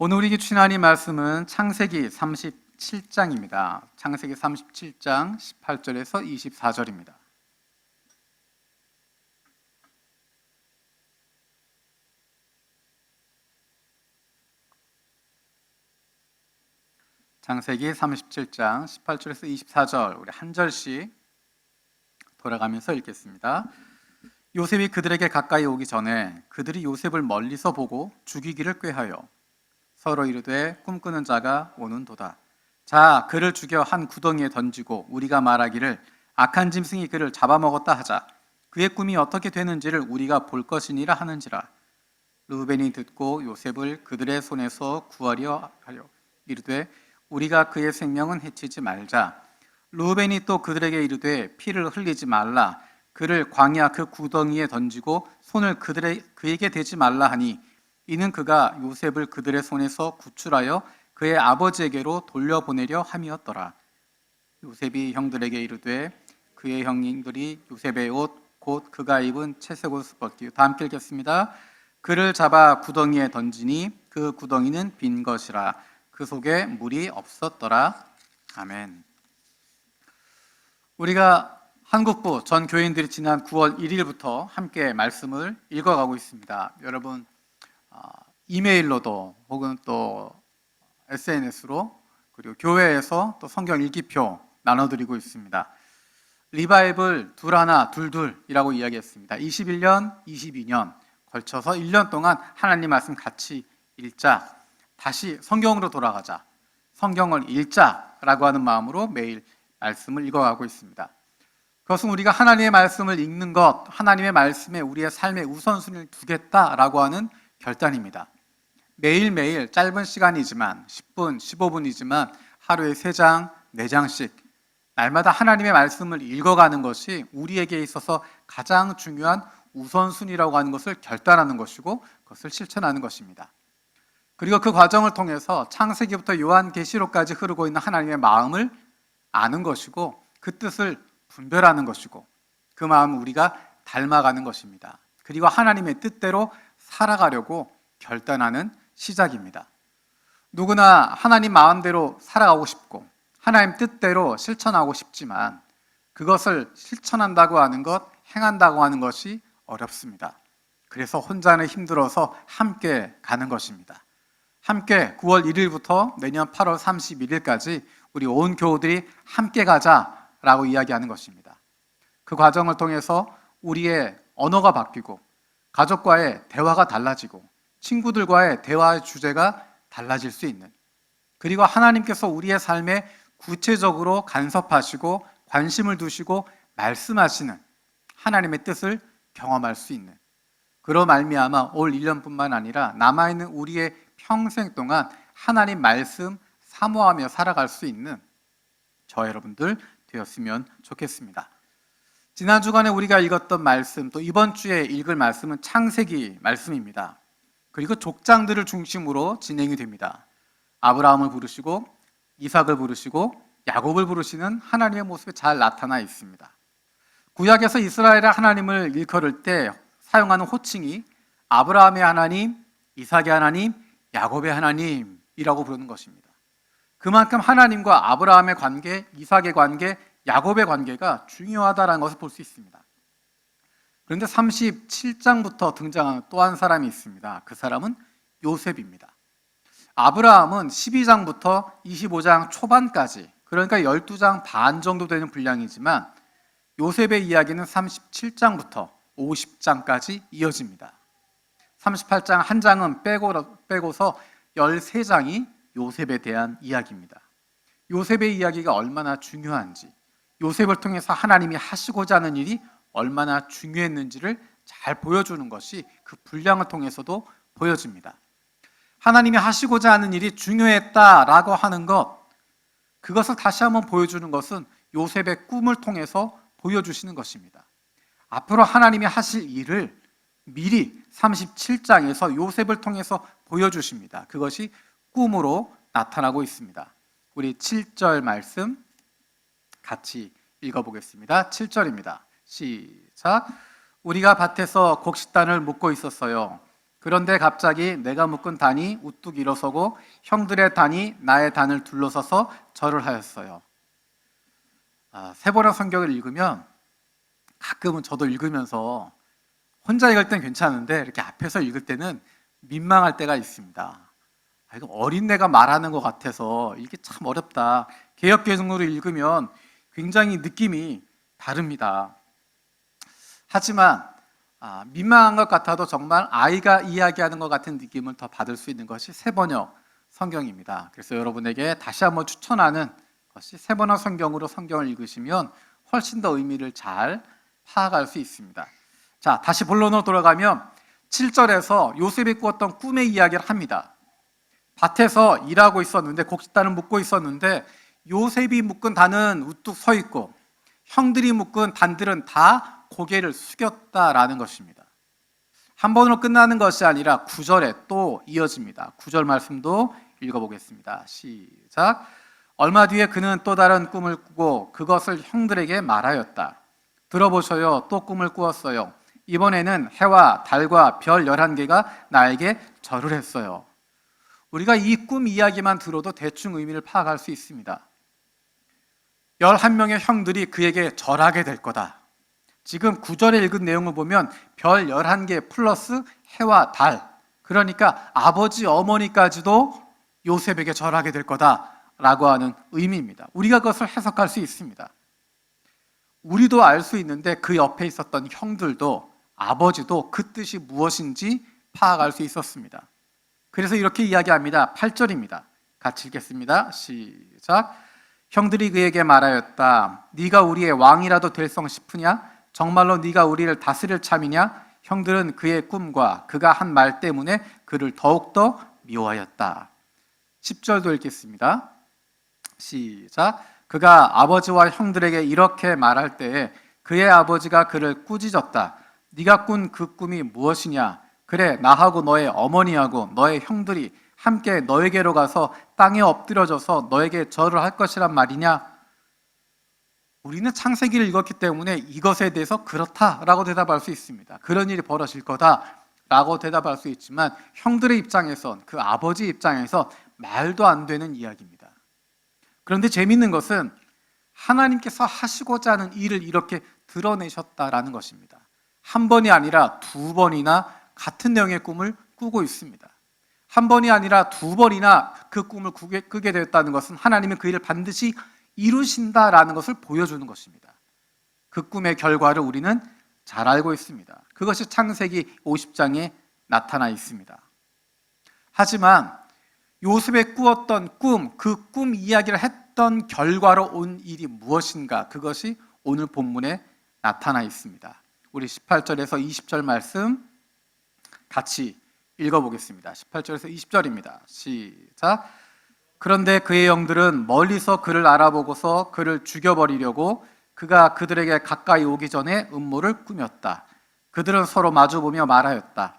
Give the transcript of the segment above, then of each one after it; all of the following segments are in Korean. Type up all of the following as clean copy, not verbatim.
오늘 우리에게 주신 하나님 말씀은 창세기 37장입니다. 창세기 37장 18절에서 24절입니다. 창세기 37장 18절에서 24절, 우리 한 절씩 돌아가면서 읽겠습니다. 요셉이 그들에게 가까이 오기 전에 그들이 요셉을 멀리서 보고 죽이기를 꾀하여 서로 이르되 꿈꾸는 자가 오는도다. 자, 그를 죽여 한 구덩이에 던지고 우리가 말하기를 악한 짐승이 그를 잡아먹었다 하자. 그의 꿈이 어떻게 되는지를 우리가 볼 것이니라 하는지라. 르우벤이 듣고 요셉을 그들의 손에서 구하려 하려 이르되 우리가 그의 생명은 해치지 말자. 르우벤이 또 그들에게 이르되 피를 흘리지 말라. 그를 광야 그 구덩이에 던지고 손을 그에게 대지 말라 하니 이는 그가 요셉을 그들의 손에서 구출하여 그의 아버지에게로 돌려보내려 함이었더라. 요셉이 형들에게 이르되 그의 형님들이 요셉의 옷 곧 그가 입은 채색 옷을 벗기고, 다 함께 읽겠습니다. 그를 잡아 구덩이에 던지니 그 구덩이는 빈 것이라. 그 속에 물이 없었더라. 아멘. 우리가 한국부 전 교인들이 지난 9월 1일부터 함께 말씀을 읽어가고 있습니다. 여러분 이메일로도 혹은 또 SNS로 그리고 교회에서 또 성경 읽기표 나눠드리고 있습니다. 리바이블 둘 하나 둘둘이라고 이야기했습니다. 21년, 22년 걸쳐서 1년 동안 하나님 말씀 같이 읽자, 다시 성경으로 돌아가자, 성경을 읽자라고 하는 마음으로 매일 말씀을 읽어가고 있습니다. 그것은 우리가 하나님의 말씀을 읽는 것, 하나님의 말씀에 우리의 삶의 우선순위를 두겠다라고 하는 결단입니다. 매일매일 짧은 시간이지만 10분, 15분이지만 하루에 3장, 4장씩 날마다 하나님의 말씀을 읽어가는 것이 우리에게 있어서 가장 중요한 우선순위라고 하는 것을 결단하는 것이고 그것을 실천하는 것입니다. 그리고 그 과정을 통해서 창세기부터 요한계시록까지 흐르고 있는 하나님의 마음을 아는 것이고 그 뜻을 분별하는 것이고 그 마음을 우리가 닮아가는 것입니다. 그리고 하나님의 뜻대로 살아가려고 결단하는 시작입니다. 누구나 하나님 마음대로 살아가고 싶고 하나님 뜻대로 실천하고 싶지만 그것을 실천한다고 하는 것, 행한다고 하는 것이 어렵습니다. 그래서 혼자는 힘들어서 함께 가는 것입니다. 함께 9월 1일부터 내년 8월 31일까지 우리 온 교우들이 함께 가자라고 이야기하는 것입니다. 그 과정을 통해서 우리의 언어가 바뀌고 가족과의 대화가 달라지고 친구들과의 대화의 주제가 달라질 수 있는, 그리고 하나님께서 우리의 삶에 구체적으로 간섭하시고 관심을 두시고 말씀하시는 하나님의 뜻을 경험할 수 있는, 그로 말미암아 올 1년뿐만 아니라 남아있는 우리의 평생 동안 하나님 말씀 사모하며 살아갈 수 있는 저 여러분들 되었으면 좋겠습니다. 지난 주간에 우리가 읽었던 말씀, 또 이번 주에 읽을 말씀은 창세기 말씀입니다. 그리고 족장들을 중심으로 진행이 됩니다. 아브라함을 부르시고 이삭을 부르시고 야곱을 부르시는 하나님의 모습이 잘 나타나 있습니다. 구약에서 이스라엘의 하나님을 일컬을 때 사용하는 호칭이 아브라함의 하나님, 이삭의 하나님, 야곱의 하나님이라고 부르는 것입니다. 그만큼 하나님과 아브라함의 관계, 이삭의 관계, 야곱의 관계가 중요하다는 것을 볼 수 있습니다. 그런데 37장부터 등장하는 또 한 사람이 있습니다. 그 사람은 요셉입니다. 아브라함은 12장부터 25장 초반까지, 그러니까 12장 반 정도 되는 분량이지만 요셉의 이야기는 37장부터 50장까지 이어집니다. 38장 한 장은 빼고서 13장이 요셉에 대한 이야기입니다. 요셉의 이야기가 얼마나 중요한지, 요셉을 통해서 하나님이 하시고자 하는 일이 얼마나 중요했는지를 잘 보여주는 것이 그 분량을 통해서도 보여집니다. 하나님이 하시고자 하는 일이 중요했다라고 하는 것, 그것을 다시 한번 보여주는 것은 요셉의 꿈을 통해서 보여주시는 것입니다. 앞으로 하나님이 하실 일을 미리 37장에서 요셉을 통해서 보여주십니다. 그것이 꿈으로 나타나고 있습니다. 우리 7절 말씀 같이 읽어보겠습니다. 7절입니다. 시작. 우리가 밭에서 곡식단을 묶고 있었어요. 그런데 갑자기 내가 묶은 단이 우뚝 일어서고 형들의 단이 나의 단을 둘러서서 절을 하였어요. 세번역 성경을 읽으면 가끔은 저도 읽으면서 혼자 읽을 땐 괜찮은데 이렇게 앞에서 읽을 때는 민망할 때가 있습니다. 이거 어린애가 말하는 것 같아서 이게 참 어렵다. 개역개정으로 읽으면 굉장히 느낌이 다릅니다. 하지만 민망한 것 같아도 정말 아이가 이야기하는 것 같은 느낌을 더 받을 수 있는 것이 세번역 성경입니다. 그래서 여러분에게 다시 한번 추천하는 것이 세번역 성경으로 성경을 읽으시면 훨씬 더 의미를 잘 파악할 수 있습니다. 자, 다시 본론으로 돌아가면 7절에서 요셉이 꾸었던 꿈의 이야기를 합니다. 밭에서 일하고 있었는데 곡식단을 묶고 있었는데 요셉이 묶은 단은 우뚝 서 있고 형들이 묶은 단들은 다 고개를 숙였다라는 것입니다. 한 번으로 끝나는 것이 아니라 9절에 또 이어집니다. 9절 말씀도 읽어보겠습니다. 시작. 얼마 뒤에 그는 또 다른 꿈을 꾸고 그것을 형들에게 말하였다. 들어보셔요. 또 꿈을 꾸었어요. 이번에는 해와 달과 별 11개가 나에게 절을 했어요. 우리가 이 꿈 이야기만 들어도 대충 의미를 파악할 수 있습니다. 11명의 형들이 그에게 절하게 될 거다. 지금 9절에 읽은 내용을 보면 별 11개 플러스 해와 달, 그러니까 아버지 어머니까지도 요셉에게 절하게 될 거다라고 하는 의미입니다. 우리가 그것을 해석할 수 있습니다. 우리도 알 수 있는데 그 옆에 있었던 형들도 아버지도 그 뜻이 무엇인지 파악할 수 있었습니다. 그래서 이렇게 이야기합니다. 8절입니다. 같이 읽겠습니다. 시작. 형들이 그에게 말하였다. 네가 우리의 왕이라도 될성 싶으냐? 정말로 네가 우리를 다스릴 참이냐? 형들은 그의 꿈과 그가 한 말 때문에 그를 더욱더 미워하였다. 10절도 읽겠습니다. 시작. 그가 아버지와 형들에게 이렇게 말할 때에 그의 아버지가 그를 꾸짖었다. 네가 꾼 그 꿈이 무엇이냐? 그래, 나하고 너의 어머니하고 너의 형들이 함께 너에게로 가서 땅에 엎드려져서 너에게 절을 할 것이란 말이냐? 우리는 창세기를 읽었기 때문에 이것에 대해서 그렇다라고 대답할 수 있습니다. 그런 일이 벌어질 거다라고 대답할 수 있지만 형들의 입장에선, 그 아버지 입장에서 말도 안 되는 이야기입니다. 그런데 재미있는 것은 하나님께서 하시고자 하는 일을 이렇게 드러내셨다라는 것입니다. 한 번이 아니라 두 번이나 같은 내용의 꿈을 꾸고 있습니다. 한 번이 아니라 두 번이나 그 꿈을 꾸게 되었다는 것은 하나님은 그 일을 반드시 이루신다라는 것을 보여주는 것입니다. 그 꿈의 결과를 우리는 잘 알고 있습니다. 그것이 창세기 50장에 나타나 있습니다. 하지만 요셉의 꾸었던 꿈, 그 꿈 이야기를 했던 결과로 온 일이 무엇인가? 그것이 오늘 본문에 나타나 있습니다. 우리 18절에서 20절 말씀 같이 읽어보겠습니다. 18절에서 20절입니다. 시작. 그런데 그의 영들은 멀리서 그를 알아보고서 그를 죽여버리려고 그가 그들에게 가까이 오기 전에 음모를 꾸몄다. 그들은 서로 마주보며 말하였다.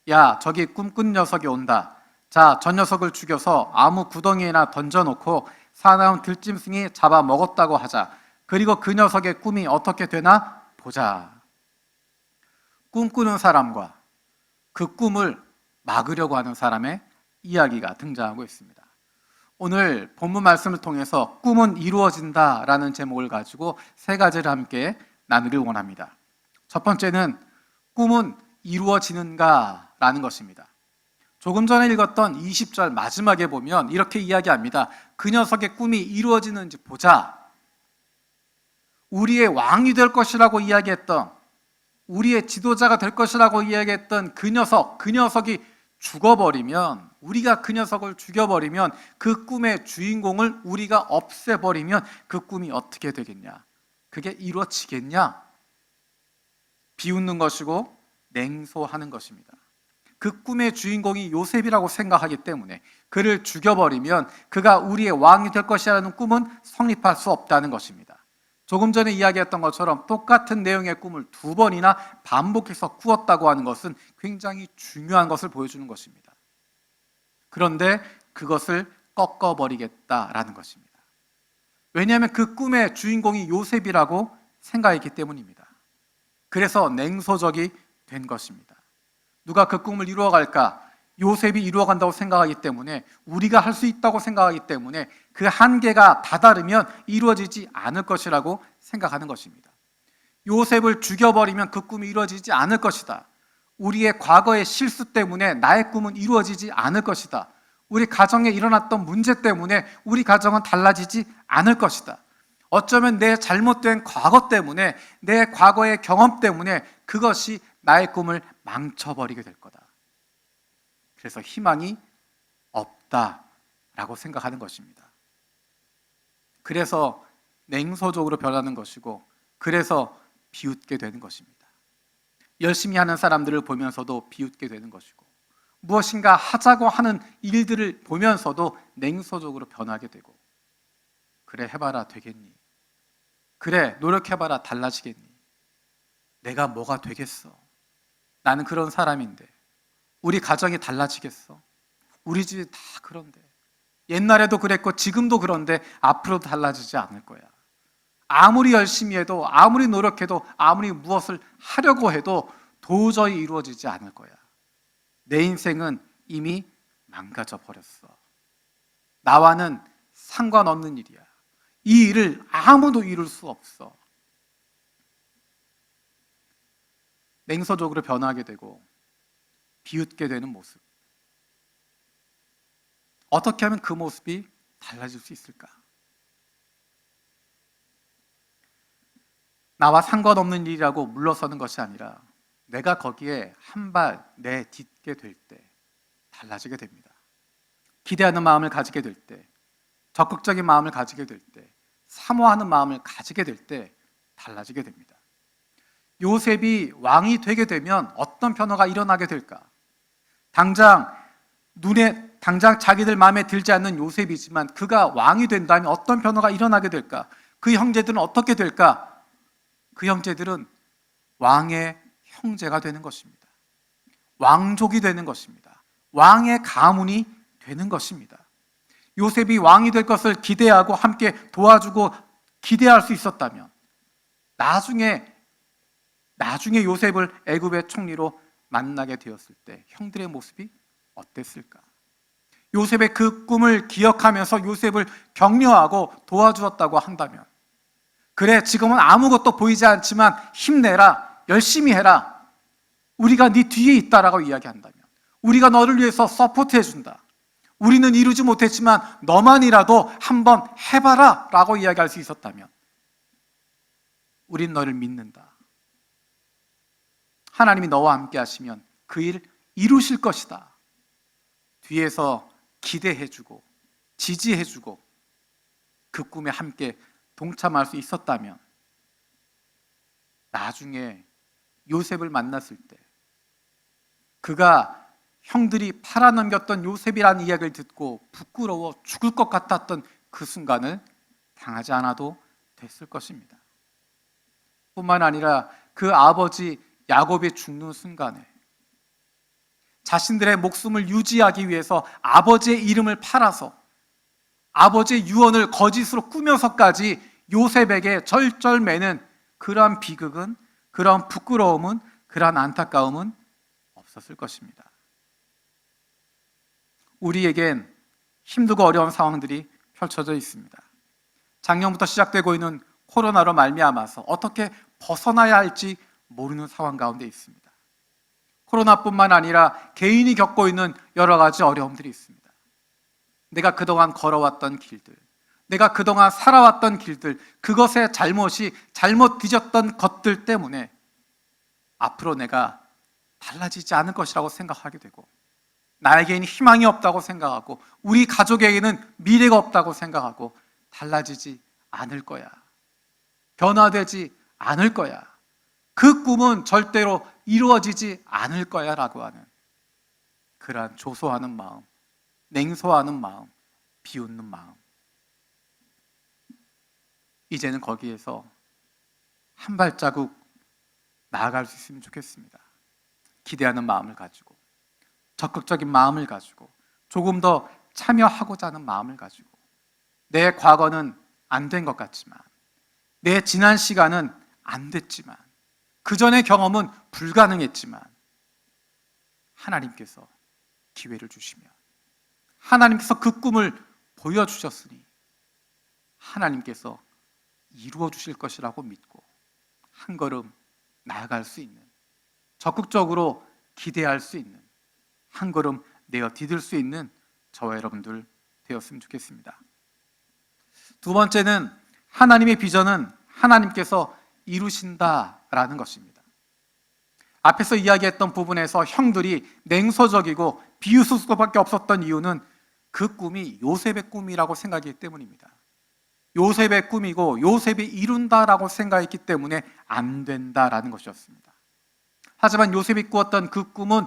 야, 저기 꿈꾼 녀석이 온다. 자, 저 녀석을 죽여서 아무 구덩이에나 던져놓고 사나운 들짐승이 잡아먹었다고 하자. 그리고 그 녀석의 꿈이 어떻게 되나 보자. 꿈꾸는 사람과 그 꿈을 막으려고 하는 사람의 이야기가 등장하고 있습니다. 오늘 본문 말씀을 통해서 꿈은 이루어진다라는 제목을 가지고 세 가지를 함께 나누길 원합니다. 첫 번째는 꿈은 이루어지는가라는 것입니다. 조금 전에 읽었던 20절 마지막에 보면 이렇게 이야기합니다. 그 녀석의 꿈이 이루어지는지 보자. 우리의 왕이 될 것이라고 이야기했던, 우리의 지도자가 될 것이라고 이야기했던 그 녀석이 죽어버리면, 우리가 그 녀석을 죽여버리면, 그 꿈의 주인공을 우리가 없애버리면 그 꿈이 어떻게 되겠냐? 그게 이루어지겠냐? 비웃는 것이고 냉소하는 것입니다. 그 꿈의 주인공이 요셉이라고 생각하기 때문에 그를 죽여버리면 그가 우리의 왕이 될 것이라는 꿈은 성립할 수 없다는 것입니다. 조금 전에 이야기했던 것처럼 똑같은 내용의 꿈을 두 번이나 반복해서 꾸었다고 하는 것은 굉장히 중요한 것을 보여주는 것입니다. 그런데 그것을 꺾어버리겠다라는 것입니다. 왜냐하면 그 꿈의 주인공이 요셉이라고 생각했기 때문입니다. 그래서 냉소적이 된 것입니다. 누가 그 꿈을 이루어갈까? 요셉이 이루어간다고 생각하기 때문에, 우리가 할 수 있다고 생각하기 때문에 그 한계가 다다르면 이루어지지 않을 것이라고 생각하는 것입니다. 요셉을 죽여버리면 그 꿈이 이루어지지 않을 것이다. 우리의 과거의 실수 때문에 나의 꿈은 이루어지지 않을 것이다. 우리 가정에 일어났던 문제 때문에 우리 가정은 달라지지 않을 것이다. 어쩌면 내 잘못된 과거 때문에, 내 과거의 경험 때문에 그것이 나의 꿈을 망쳐버리게 될 거다. 그래서 희망이 없다라고 생각하는 것입니다. 그래서 냉소적으로 변하는 것이고, 그래서 비웃게 되는 것입니다. 열심히 하는 사람들을 보면서도 비웃게 되는 것이고, 무엇인가 하자고 하는 일들을 보면서도 냉소적으로 변하게 되고, 그래 해봐라 되겠니? 그래 노력해봐라 달라지겠니? 내가 뭐가 되겠어? 나는 그런 사람인데, 우리 가정이 달라지겠어? 우리 집이 다 그런데, 옛날에도 그랬고 지금도 그런데 앞으로도 달라지지 않을 거야. 아무리 열심히 해도, 아무리 노력해도, 아무리 무엇을 하려고 해도 도저히 이루어지지 않을 거야. 내 인생은 이미 망가져 버렸어. 나와는 상관없는 일이야. 이 일을 아무도 이룰 수 없어. 냉소적으로 변하게 되고 비웃게 되는 모습. 어떻게 하면 그 모습이 달라질 수 있을까? 나와 상관없는 일이라고 물러서는 것이 아니라, 내가 거기에 한 발 내딛게 될 때 달라지게 됩니다. 기대하는 마음을 가지게 될 때, 적극적인 마음을 가지게 될 때, 사모하는 마음을 가지게 될 때 달라지게 됩니다. 요셉이 왕이 되게 되면 어떤 변화가 일어나게 될까? 당장 자기들 마음에 들지 않는 요셉이지만 그가 왕이 된다면 어떤 변화가 일어나게 될까? 그 형제들은 어떻게 될까? 그 형제들은 왕의 형제가 되는 것입니다. 왕족이 되는 것입니다. 왕의 가문이 되는 것입니다. 요셉이 왕이 될 것을 기대하고 함께 도와주고 기대할 수 있었다면, 나중에 요셉을 애굽의 총리로 만나게 되었을 때 형들의 모습이 어땠을까? 요셉의 그 꿈을 기억하면서 요셉을 격려하고 도와주었다고 한다면, 그래 지금은 아무것도 보이지 않지만 힘내라, 열심히 해라, 우리가 네 뒤에 있다라고 이야기한다면, 우리가 너를 위해서 서포트해 준다, 우리는 이루지 못했지만 너만이라도 한번 해봐라 라고 이야기할 수 있었다면, 우린 너를 믿는다, 하나님이 너와 함께 하시면 그 일 이루실 것이다, 뒤에서 기대해주고 지지해주고 그 꿈에 함께 동참할 수 있었다면, 나중에 요셉을 만났을 때 그가 형들이 팔아넘겼던 요셉이라는 이야기를 듣고 부끄러워 죽을 것 같았던 그 순간을 당하지 않아도 됐을 것입니다. 뿐만 아니라 그 아버지 야곱이 죽는 순간에 자신들의 목숨을 유지하기 위해서 아버지의 이름을 팔아서 아버지의 유언을 거짓으로 꾸며서까지 요셉에게 절절매는 그러한 비극은, 그러한 부끄러움은, 그러한 안타까움은 없었을 것입니다. 우리에겐 힘들고 어려운 상황들이 펼쳐져 있습니다. 작년부터 시작되고 있는 코로나로 말미암아서 어떻게 벗어나야 할지 모르는 상황 가운데 있습니다. 코로나뿐만 아니라 개인이 겪고 있는 여러 가지 어려움들이 있습니다. 내가 그동안 걸어왔던 길들, 내가 그동안 살아왔던 길들, 그것의 잘못 뒤졌던 것들 때문에 앞으로 내가 달라지지 않을 것이라고 생각하게 되고, 나에게는 희망이 없다고 생각하고, 우리 가족에게는 미래가 없다고 생각하고, 달라지지 않을 거야, 변화되지 않을 거야, 그 꿈은 절대로 이루어지지 않을 거야 라고 하는 그러한 조소하는 마음, 냉소하는 마음, 비웃는 마음. 이제는 거기에서 한 발자국 나아갈 수 있으면 좋겠습니다. 기대하는 마음을 가지고, 적극적인 마음을 가지고, 조금 더 참여하고자 하는 마음을 가지고, 내 과거는 안 된 것 같지만, 내 지난 시간은 안 됐지만, 그 전의 경험은 불가능했지만, 하나님께서 기회를 주시면, 하나님께서 그 꿈을 보여주셨으니 하나님께서 이루어 주실 것이라고 믿고 한 걸음 나아갈 수 있는, 적극적으로 기대할 수 있는, 한 걸음 내어 디딜 수 있는 저와 여러분들 되었으면 좋겠습니다. 두 번째는 하나님의 비전은 하나님께서 이루신다라는 것입니다. 앞에서 이야기했던 부분에서 형들이 냉소적이고 비웃을 수밖에 없었던 이유는 그 꿈이 요셉의 꿈이라고 생각했기 때문입니다. 요셉의 꿈이고 요셉이 이룬다라고 생각했기 때문에 안 된다라는 것이었습니다. 하지만 요셉이 꾸었던 그 꿈은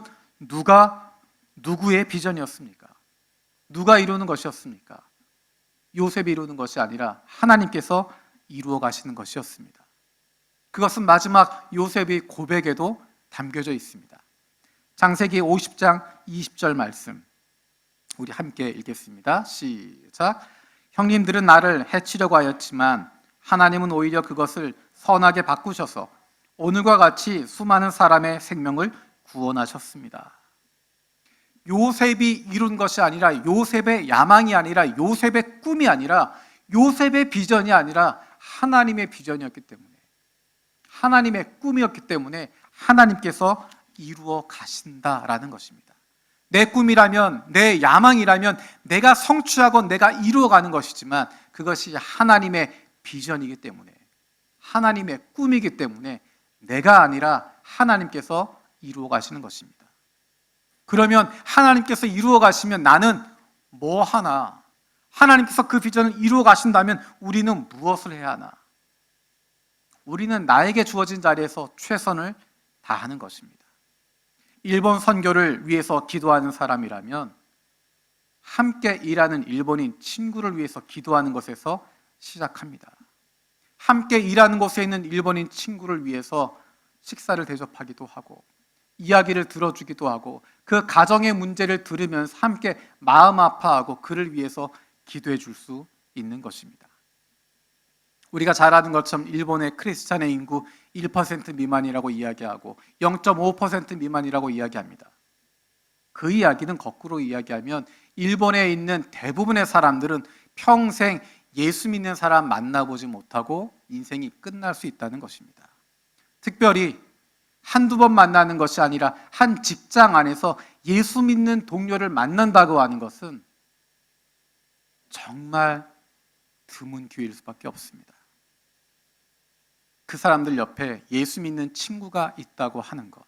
누구의 비전이었습니까? 누가 이루는 것이었습니까? 요셉이 이루는 것이 아니라 하나님께서 이루어 가시는 것이었습니다. 그것은 마지막 요셉의 고백에도 담겨져 있습니다. 창세기 50장 20절 말씀 우리 함께 읽겠습니다. 시작. 형님들은 나를 해치려고 하였지만 하나님은 오히려 그것을 선하게 바꾸셔서 오늘과 같이 수많은 사람의 생명을 구원하셨습니다. 요셉이 이룬 것이 아니라, 요셉의 야망이 아니라, 요셉의 꿈이 아니라, 요셉의 비전이 아니라 하나님의 비전이었기 때문에, 하나님의 꿈이었기 때문에 하나님께서 이루어 가신다라는 것입니다. 내 꿈이라면, 내 야망이라면 내가 성취하고 내가 이루어가는 것이지만 그것이 하나님의 비전이기 때문에, 하나님의 꿈이기 때문에 내가 아니라 하나님께서 이루어 가시는 것입니다. 그러면 하나님께서 이루어 가시면 나는 뭐 하나? 하나님께서 그 비전을 이루어 가신다면 우리는 무엇을 해야 하나? 우리는 나에게 주어진 자리에서 최선을 다하는 것입니다. 일본 선교를 위해서 기도하는 사람이라면 함께 일하는 일본인 친구를 위해서 기도하는 것에서 시작합니다. 함께 일하는 곳에 있는 일본인 친구를 위해서 식사를 대접하기도 하고 이야기를 들어주기도 하고 그 가정의 문제를 들으면서 함께 마음 아파하고 그를 위해서 기도해 줄 수 있는 것입니다. 우리가 잘 아는 것처럼 일본의 크리스찬의 인구 1% 미만이라고 이야기하고 0.5% 미만이라고 이야기합니다. 그 이야기는 거꾸로 이야기하면 일본에 있는 대부분의 사람들은 평생 예수 믿는 사람 만나보지 못하고 인생이 끝날 수 있다는 것입니다. 특별히 한두 번 만나는 것이 아니라 한 직장 안에서 예수 믿는 동료를 만난다고 하는 것은 정말 드문 기회일 수밖에 없습니다. 그 사람들 옆에 예수 믿는 친구가 있다고 하는 것,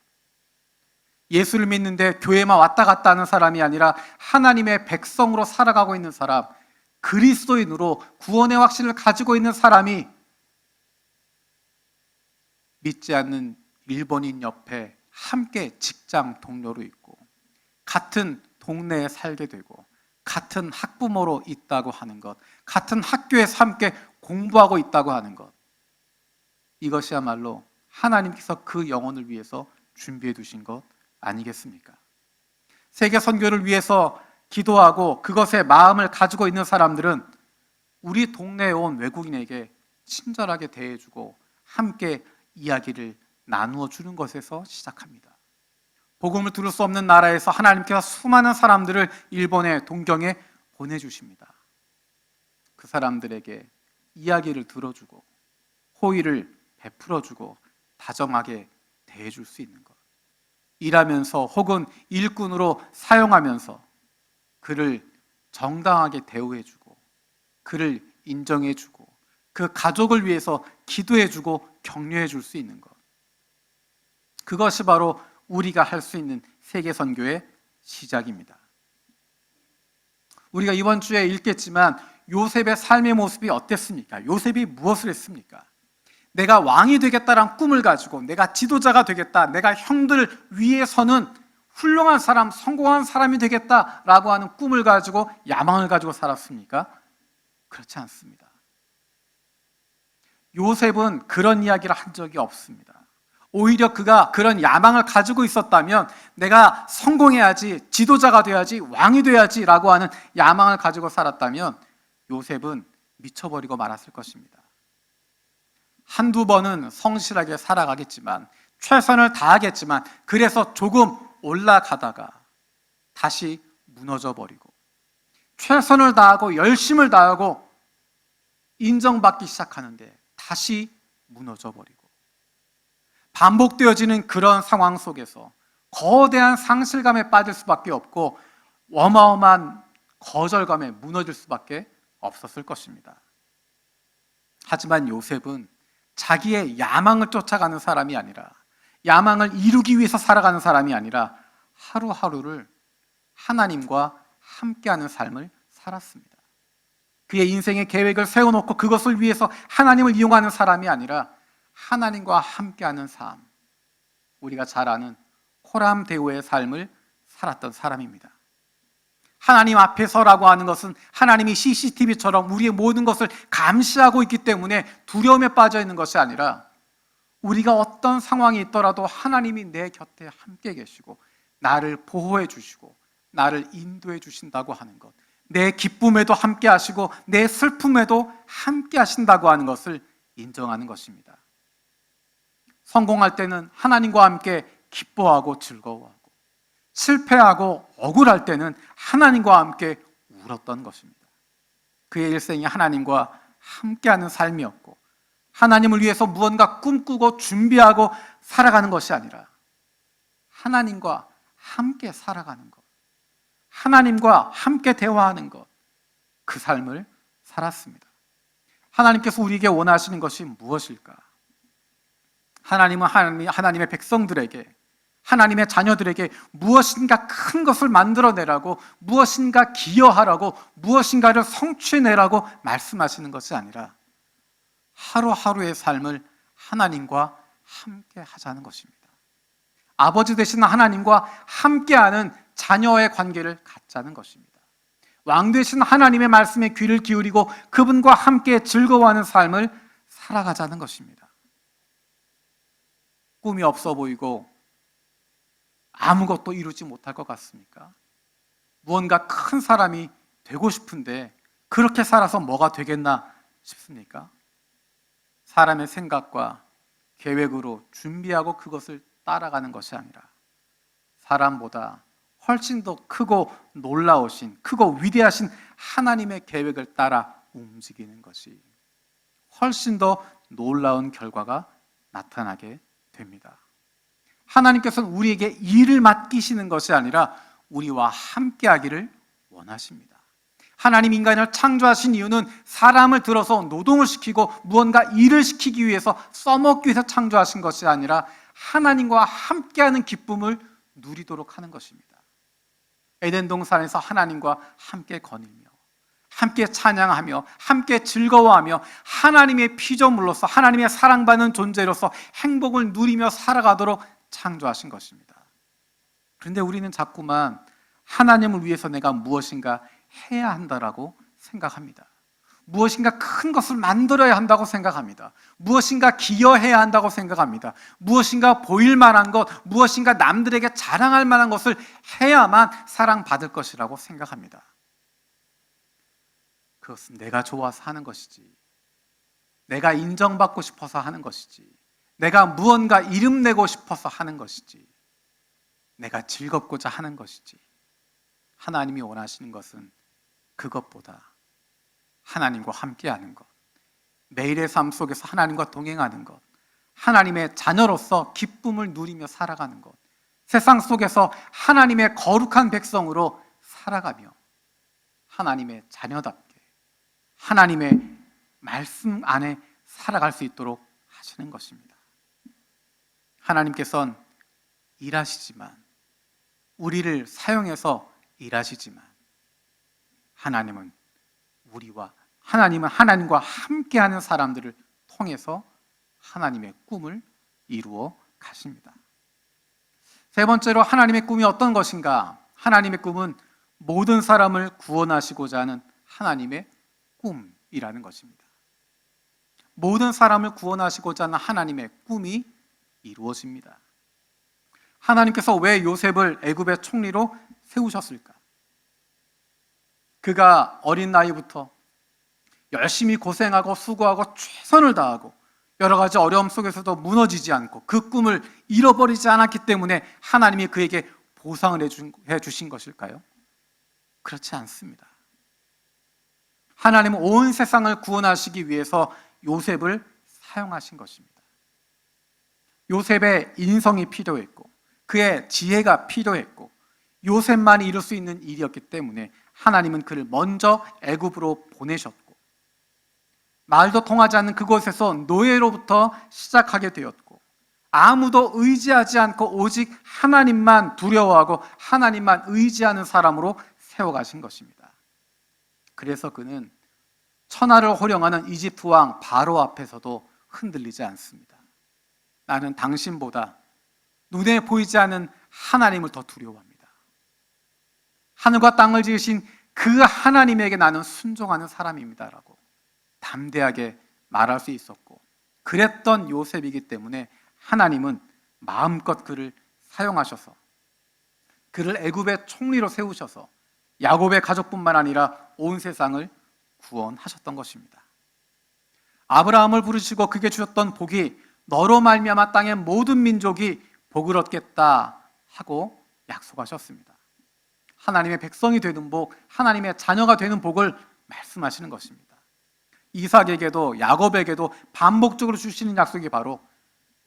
예수를 믿는데 교회만 왔다 갔다 하는 사람이 아니라 하나님의 백성으로 살아가고 있는 사람, 그리스도인으로 구원의 확신을 가지고 있는 사람이 믿지 않는 일본인 옆에 함께 직장 동료로 있고 같은 동네에 살게 되고 같은 학부모로 있다고 하는 것, 같은 학교에서 함께 공부하고 있다고 하는 것, 이것이야말로 하나님께서 그 영혼을 위해서 준비해 두신 것 아니겠습니까? 세계 선교를 위해서 기도하고 그것에 마음을 가지고 있는 사람들은 우리 동네에 온 외국인에게 친절하게 대해주고 함께 이야기를 나누어 주는 것에서 시작합니다. 복음을 들을 수 없는 나라에서 하나님께서 수많은 사람들을 일본의 동경에 보내주십니다. 그 사람들에게 이야기를 들어주고 호의를 베풀어주고 다정하게 대해줄 수 있는 것, 일하면서 혹은 일꾼으로 사용하면서 그를 정당하게 대우해주고 그를 인정해주고 그 가족을 위해서 기도해주고 격려해줄 수 있는 것, 그것이 바로 우리가 할 수 있는 세계 선교의 시작입니다. 우리가 이번 주에 읽겠지만 요셉의 삶의 모습이 어땠습니까? 요셉이 무엇을 했습니까? 내가 왕이 되겠다라는 꿈을 가지고 내가 지도자가 되겠다, 내가 형들 위에 서는 훌륭한 사람, 성공한 사람이 되겠다라고 하는 꿈을 가지고 야망을 가지고 살았습니까? 그렇지 않습니다. 요셉은 그런 이야기를 한 적이 없습니다. 오히려 그가 그런 야망을 가지고 있었다면 내가 성공해야지, 지도자가 돼야지, 왕이 돼야지 라고 하는 야망을 가지고 살았다면 요셉은 미쳐버리고 말았을 것입니다. 한두 번은 성실하게 살아가겠지만, 최선을 다하겠지만, 그래서 조금 올라가다가 다시 무너져 버리고, 최선을 다하고 열심을 다하고 인정받기 시작하는데 다시 무너져 버리고, 반복되어지는 그런 상황 속에서 거대한 상실감에 빠질 수밖에 없고 어마어마한 거절감에 무너질 수밖에 없었을 것입니다. 하지만 요셉은 자기의 야망을 쫓아가는 사람이 아니라, 야망을 이루기 위해서 살아가는 사람이 아니라 하루하루를 하나님과 함께하는 삶을 살았습니다. 그의 인생의 계획을 세워놓고 그것을 위해서 하나님을 이용하는 사람이 아니라 하나님과 함께하는 삶, 우리가 잘 아는 호람대오의 삶을 살았던 사람입니다. 하나님 앞에서라고 하는 것은 하나님이 CCTV처럼 우리의 모든 것을 감시하고 있기 때문에 두려움에 빠져 있는 것이 아니라, 우리가 어떤 상황이 있더라도 하나님이 내 곁에 함께 계시고 나를 보호해 주시고 나를 인도해 주신다고 하는 것, 내 기쁨에도 함께 하시고 내 슬픔에도 함께 하신다고 하는 것을 인정하는 것입니다. 성공할 때는 하나님과 함께 기뻐하고 즐거워하고, 실패하고 억울할 때는 하나님과 함께 울었던 것입니다. 그의 일생이 하나님과 함께하는 삶이었고, 하나님을 위해서 무언가 꿈꾸고 준비하고 살아가는 것이 아니라 하나님과 함께 살아가는 것, 하나님과 함께 대화하는 것, 그 삶을 살았습니다. 하나님께서 우리에게 원하시는 것이 무엇일까? 하나님은 하나님의 백성들에게, 하나님의 자녀들에게 무엇인가 큰 것을 만들어내라고, 무엇인가 기여하라고, 무엇인가를 성취해내라고 말씀하시는 것이 아니라 하루하루의 삶을 하나님과 함께 하자는 것입니다. 아버지 되시는 하나님과 함께하는 자녀의 관계를 갖자는 것입니다. 왕 되신 하나님의 말씀에 귀를 기울이고 그분과 함께 즐거워하는 삶을 살아가자는 것입니다. 꿈이 없어 보이고 아무것도 이루지 못할 것 같습니까? 무언가 큰 사람이 되고 싶은데 그렇게 살아서 뭐가 되겠나 싶습니까? 사람의 생각과 계획으로 준비하고 그것을 따라가는 것이 아니라 사람보다 훨씬 더 크고 놀라우신, 크고 위대하신 하나님의 계획을 따라 움직이는 것이 훨씬 더 놀라운 결과가 나타나게 됩니다. 하나님께서는 우리에게 일을 맡기시는 것이 아니라 우리와 함께 하기를 원하십니다. 하나님 인간을 창조하신 이유는 사람을 들어서 노동을 시키고 무언가 일을 시키기 위해서, 써먹기 위해서 창조하신 것이 아니라 하나님과 함께하는 기쁨을 누리도록 하는 것입니다. 에덴 동산에서 하나님과 함께 거닐며, 함께 찬양하며, 함께 즐거워하며, 하나님의 피조물로서, 하나님의 사랑받는 존재로서 행복을 누리며 살아가도록 창조하신 것입니다. 그런데 우리는 자꾸만 하나님을 위해서 내가 무엇인가 해야 한다라고 생각합니다. 무엇인가 큰 것을 만들어야 한다고 생각합니다. 무엇인가 기여해야 한다고 생각합니다. 무엇인가 보일 만한 것, 무엇인가 남들에게 자랑할 만한 것을 해야만 사랑받을 것이라고 생각합니다. 그것은 내가 좋아서 하는 것이지, 내가 인정받고 싶어서 하는 것이지, 내가 무언가 이름 내고 싶어서 하는 것이지, 내가 즐겁고자 하는 것이지, 하나님이 원하시는 것은 그것보다 하나님과 함께하는 것, 매일의 삶 속에서 하나님과 동행하는 것, 하나님의 자녀로서 기쁨을 누리며 살아가는 것, 세상 속에서 하나님의 거룩한 백성으로 살아가며 하나님의 자녀답게 하나님의 말씀 안에 살아갈 수 있도록 하시는 것입니다. 하나님께서는 일하시지만, 우리를 사용해서 일하시지만, 하나님은 하나님과 함께하는 사람들을 통해서 하나님의 꿈을 이루어 가십니다. 세 번째로 하나님의 꿈이 어떤 것인가? 하나님의 꿈은 모든 사람을 구원하시고자 하는 하나님의 꿈이라는 것입니다. 모든 사람을 구원하시고자 하는 하나님의 꿈이 이루어집니다. 하나님께서 왜 요셉을 애굽의 총리로 세우셨을까? 그가 어린 나이부터 열심히 고생하고 수고하고 최선을 다하고 여러 가지 어려움 속에서도 무너지지 않고 그 꿈을 잃어버리지 않았기 때문에 하나님이 그에게 보상을 해 주신 것일까요? 그렇지 않습니다. 하나님은 온 세상을 구원하시기 위해서 요셉을 사용하신 것입니다. 요셉의 인성이 필요했고 그의 지혜가 필요했고 요셉만이 이룰 수 있는 일이었기 때문에 하나님은 그를 먼저 애굽으로 보내셨고 말도 통하지 않는 그곳에서 노예로부터 시작하게 되었고 아무도 의지하지 않고 오직 하나님만 두려워하고 하나님만 의지하는 사람으로 세워가신 것입니다. 그래서 그는 천하를 호령하는 이집트 왕 바로 앞에서도 흔들리지 않습니다. 나는 당신보다 눈에 보이지 않는 하나님을 더 두려워합니다. 하늘과 땅을 지으신 그 하나님에게 나는 순종하는 사람입니다라고 담대하게 말할 수 있었고 그랬던 요셉이기 때문에 하나님은 마음껏 그를 사용하셔서 그를 애굽의 총리로 세우셔서 야곱의 가족뿐만 아니라 온 세상을 구원하셨던 것입니다. 아브라함을 부르시고 그에게 주셨던 복이 너로 말미암아 땅의 모든 민족이 복을 얻겠다 하고 약속하셨습니다. 하나님의 백성이 되는 복, 하나님의 자녀가 되는 복을 말씀하시는 것입니다. 이삭에게도 야곱에게도 반복적으로 주시는 약속이 바로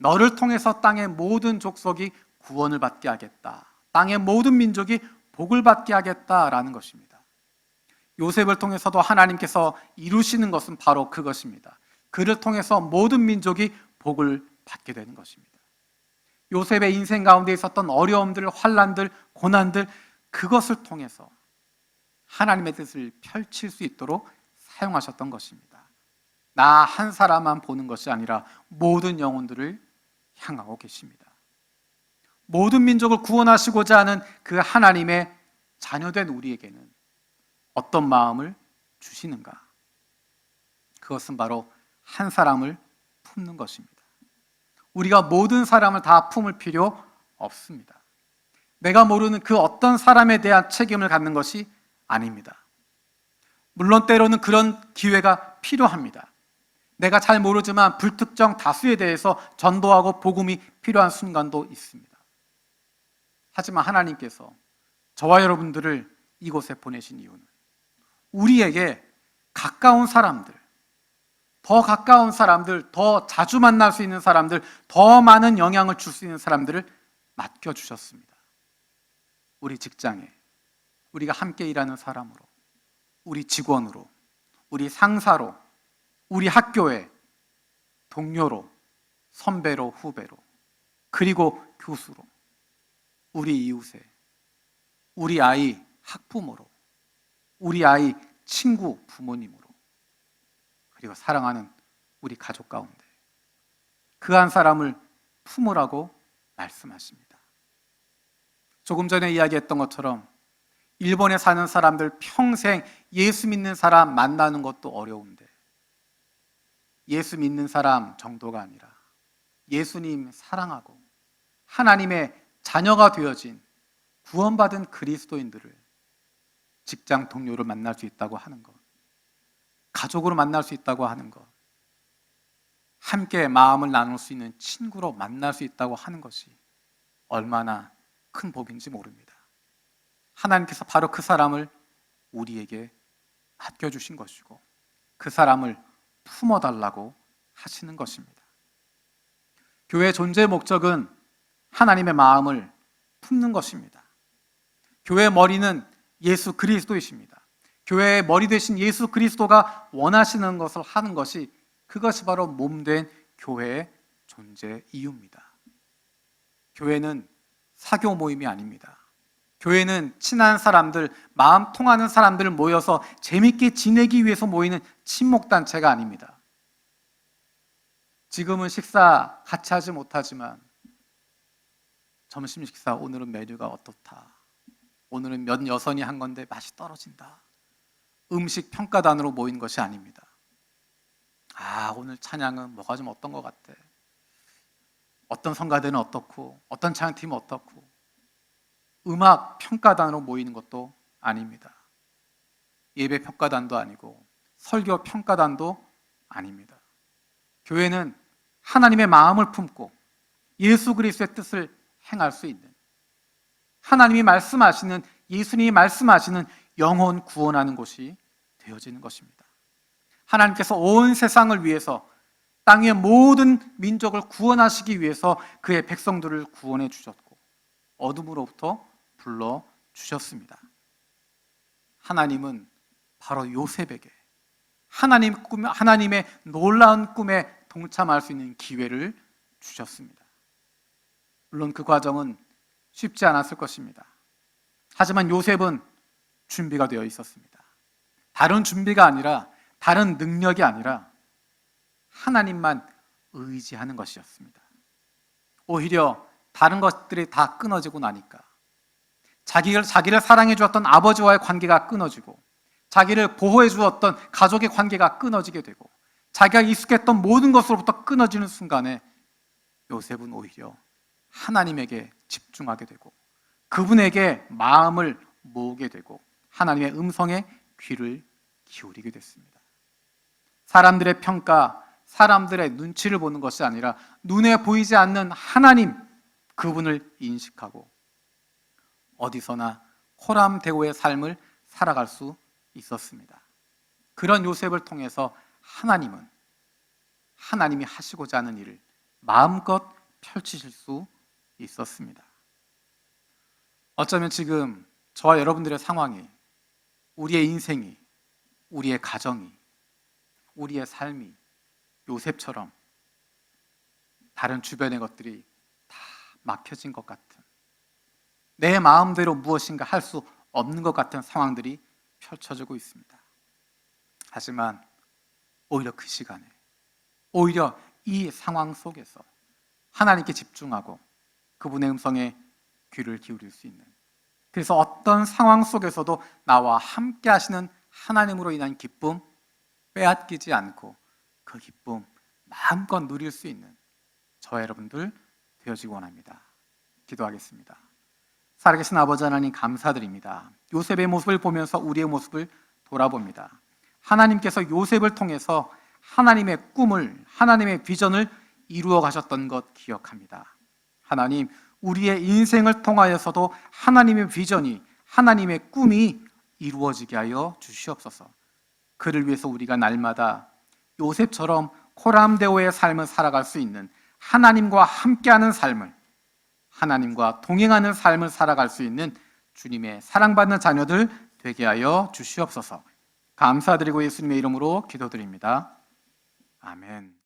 너를 통해서 땅의 모든 족속이 구원을 받게 하겠다. 땅의 모든 민족이 복을 받게 하겠다라는 것입니다. 요셉을 통해서도 하나님께서 이루시는 것은 바로 그것입니다. 그를 통해서 모든 민족이 복을 받게 되는 것입니다. 요셉의 인생 가운데 있었던 어려움들, 환난들, 고난들 그것을 통해서 하나님의 뜻을 펼칠 수 있도록 사용하셨던 것입니다. 나 한 사람만 보는 것이 아니라 모든 영혼들을 향하고 계십니다. 모든 민족을 구원하시고자 하는 그 하나님의 자녀된 우리에게는 어떤 마음을 주시는가? 그것은 바로 한 사람을 품는 것입니다. 우리가 모든 사람을 다 품을 필요 없습니다. 내가 모르는 그 어떤 사람에 대한 책임을 갖는 것이 아닙니다. 물론 때로는 그런 기회가 필요합니다. 내가 잘 모르지만 불특정 다수에 대해서 전도하고 복음이 필요한 순간도 있습니다. 하지만 하나님께서 저와 여러분들을 이곳에 보내신 이유는 우리에게 가까운 사람들, 더 가까운 사람들, 더 자주 만날 수 있는 사람들, 더 많은 영향을 줄 수 있는 사람들을 맡겨주셨습니다. 우리 직장에, 우리가 함께 일하는 사람으로, 우리 직원으로, 우리 상사로, 우리 학교에, 동료로, 선배로, 후배로, 그리고 교수로, 우리 이웃에, 우리 아이 학부모로, 우리 아이 친구 부모님으로, 그리고 사랑하는 우리 가족 가운데 그 한 사람을 품으라고 말씀하십니다. 조금 전에 이야기했던 것처럼 일본에 사는 사람들 평생 예수 믿는 사람 만나는 것도 어려운데 예수 믿는 사람 정도가 아니라 예수님 사랑하고 하나님의 자녀가 되어진 구원받은 그리스도인들을 직장 동료를 만날 수 있다고 하는 것, 가족으로 만날 수 있다고 하는 것, 함께 마음을 나눌 수 있는 친구로 만날 수 있다고 하는 것이 얼마나 큰 복인지 모릅니다. 하나님께서 바로 그 사람을 우리에게 맡겨주신 것이고 그 사람을 품어달라고 하시는 것입니다. 교회의 존재의 목적은 하나님의 마음을 품는 것입니다. 교회의 머리는 예수 그리스도이십니다. 교회의 머리 되신 예수 그리스도가 원하시는 것을 하는 것이 그것이 바로 몸된 교회의 존재 이유입니다. 교회는 사교 모임이 아닙니다. 교회는 친한 사람들, 마음 통하는 사람들을 모여서 재밌게 지내기 위해서 모이는 친목단체가 아닙니다. 지금은 식사 같이 하지 못하지만 점심 식사 오늘은 메뉴가 어떻다. 오늘은 면 여선이 한 건데 맛이 떨어진다. 음식 평가단으로 모인 것이 아닙니다. 아, 오늘 찬양은 뭐가 좀 어떤 것 같아. 어떤 성가대는 어떻고 어떤 찬양팀은 어떻고 음악 평가단으로 모이는 것도 아닙니다. 예배 평가단도 아니고 설교 평가단도 아닙니다. 교회는 하나님의 마음을 품고 예수 그리스도의 뜻을 행할 수 있는 하나님이 말씀하시는, 예수님이 말씀하시는 영혼 구원하는 곳이 되어지는 것입니다. 하나님께서 온 세상을 위해서, 땅의 모든 민족을 구원하시기 위해서 그의 백성들을 구원해 주셨고 어둠으로부터 불러 주셨습니다. 하나님은 바로 요셉에게 하나님의 놀라운 꿈에 동참할 수 있는 기회를 주셨습니다. 물론 그 과정은 쉽지 않았을 것입니다. 하지만 요셉은 준비가 되어 있었습니다. 다른 준비가 아니라, 다른 능력이 아니라 하나님만 의지하는 것이었습니다. 오히려 다른 것들이 다 끊어지고 나니까 자기를 사랑해 주었던 아버지와의 관계가 끊어지고, 자기를 보호해 주었던 가족의 관계가 끊어지게 되고, 자기가 익숙했던 모든 것으로부터 끊어지는 순간에 요셉은 오히려 하나님에게 집중하게 되고 그분에게 마음을 모으게 되고 하나님의 음성에 귀를 기울이게 됐습니다. 사람들의 평가, 사람들의 눈치를 보는 것이 아니라 눈에 보이지 않는 하나님, 그분을 인식하고 어디서나 호람대오의 삶을 살아갈 수 있었습니다. 그런 요셉을 통해서 하나님이 하시고자 하는 일을 마음껏 펼치실 수 있었습니다. 어쩌면 지금 저와 여러분들의 상황이, 우리의 인생이, 우리의 가정이, 우리의 삶이 요셉처럼 다른 주변의 것들이 다 막혀진 것 같은, 내 마음대로 무엇인가 할 수 없는 것 같은 상황들이 펼쳐지고 있습니다. 하지만 오히려 그 시간에, 오히려 이 상황 속에서 하나님께 집중하고 그분의 음성에 귀를 기울일 수 있는, 그래서 어떤 상황 속에서도 나와 함께 하시는 하나님으로 인한 기쁨 빼앗기지 않고 그 기쁨 마음껏 누릴 수 있는 저와 여러분들 되어지기 원합니다. 기도하겠습니다. 살아계신 아버지 하나님, 감사드립니다. 요셉의 모습을 보면서 우리의 모습을 돌아봅니다. 하나님께서 요셉을 통해서 하나님의 꿈을, 하나님의 비전을 이루어 가셨던 것 기억합니다. 하나님, 우리의 인생을 통하여서도 하나님의 비전이, 하나님의 꿈이 이루어지게 하여 주시옵소서. 그를 위해서 우리가 날마다 요셉처럼 호람대오의 삶을 살아갈 수 있는, 하나님과 함께하는 삶을, 하나님과 동행하는 삶을 살아갈 수 있는 주님의 사랑받는 자녀들 되게 하여 주시옵소서. 감사드리고 예수님의 이름으로 기도드립니다. 아멘.